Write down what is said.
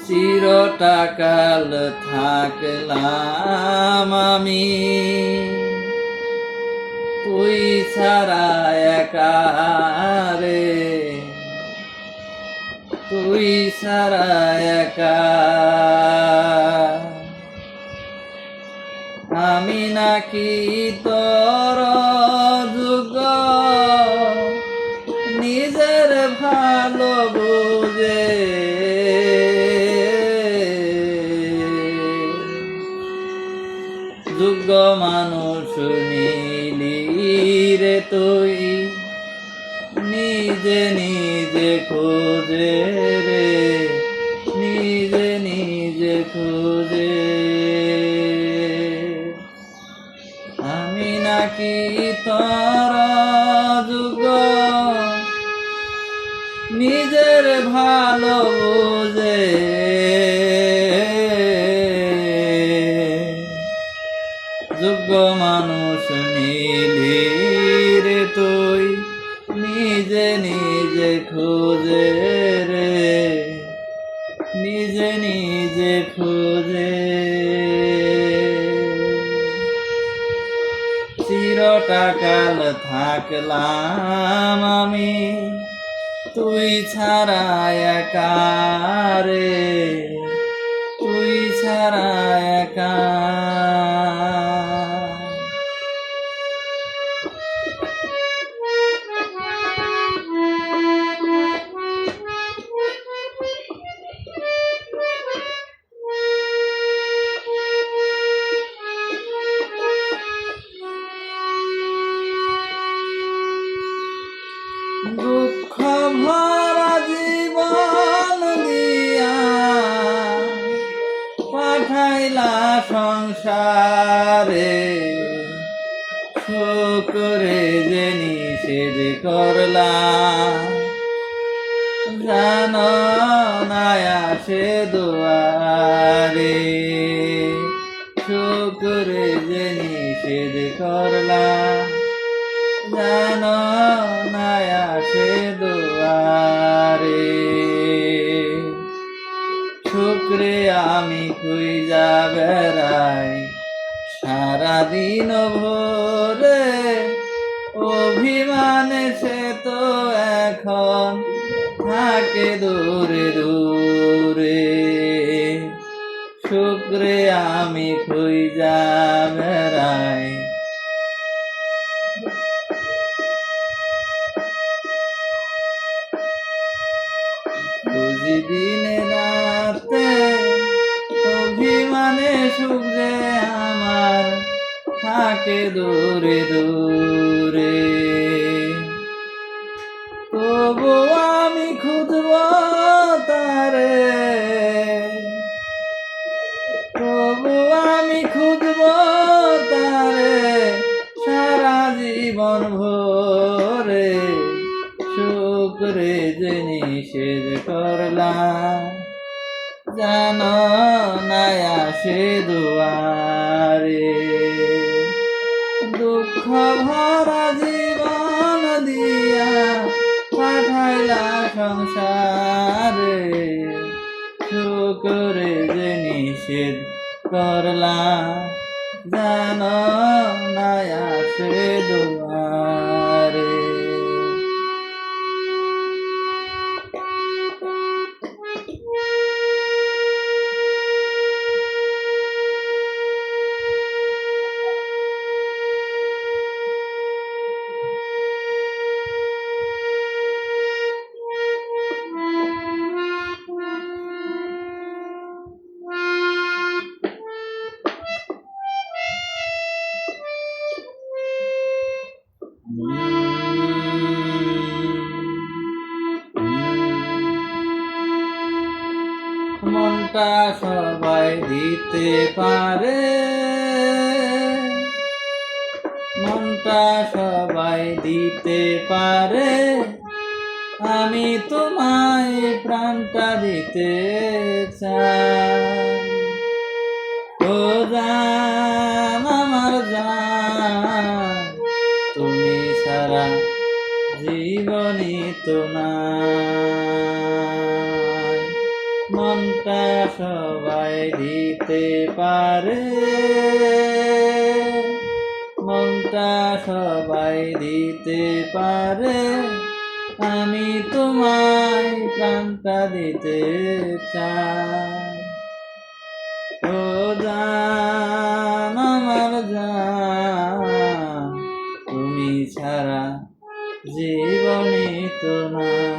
চিরটাকাল থাকলাম আমি তুই ছাড়া একা রে, তুই ছাড়া একা। আমি নাকি তোর যোগ্য, নিজের ভালো বুঝে যোগ্য মানুষ নিলি রে তুই, নিজে নিজে খোঁজে রে, নিজে নিজে খোঁজে। আমি নাকি তোর যোগ্য, নিজের ভালো বুঝে যোগ্য মানুষ নিলি রে তুই, নিজে নিজে খোঁজে রে, নিজে নিজে খোঁজে। চিরটাকাল থাকলাম আমি তুই ছাড়া একা রে, তুই ছাড়া একা। দুঃখ ভরা জীবন দিয়া পাঠাইলা সংসারে, শুকরে যে নিষেধ করলা জানো না আসে দুয়ারে, শুকরে যে নিষেধ করলা জানো না আসে দুয়ারে। শুক্রে আমি খুঁজা বেড়াই সারাদিন ভোরে, অভিমানে সে তো এখন থাকে দূরে দূরে। শুক্রে আমি খুঁজা বেড়াই বুঝি দিনে রাতে, অভিমানে সুখ যে আমার থাকে দূরে দূরে। তবু আমি খুঁজব তারে, তবু আমি খুঁজব তারে সারা জীবন ভরে। শুক্রে যে নিষেধ করলা জানো না আসে দুয়ারে, দুঃখ ভরা জীবন দিয়া পাঠাইলা সংসারে, শুক্রে যে নিষেধ করলা জানো না আসে দুয়ারে। মনটা সবাই দিতে পারে, মনটা সবাই দিতে পারে, আমি তোমায় প্রাণটা দিতে চাই। ও জান আমার জান, তুমি ছাড়া জীবনই তো নাই। মনটা সবাই দিতে পারে, মনটা সবাই দিতে পারে, আমি তোমায় প্রাণটা দিতে চাই। ও জান আমার জান, তুমি ছাড়া জীবনই তো না।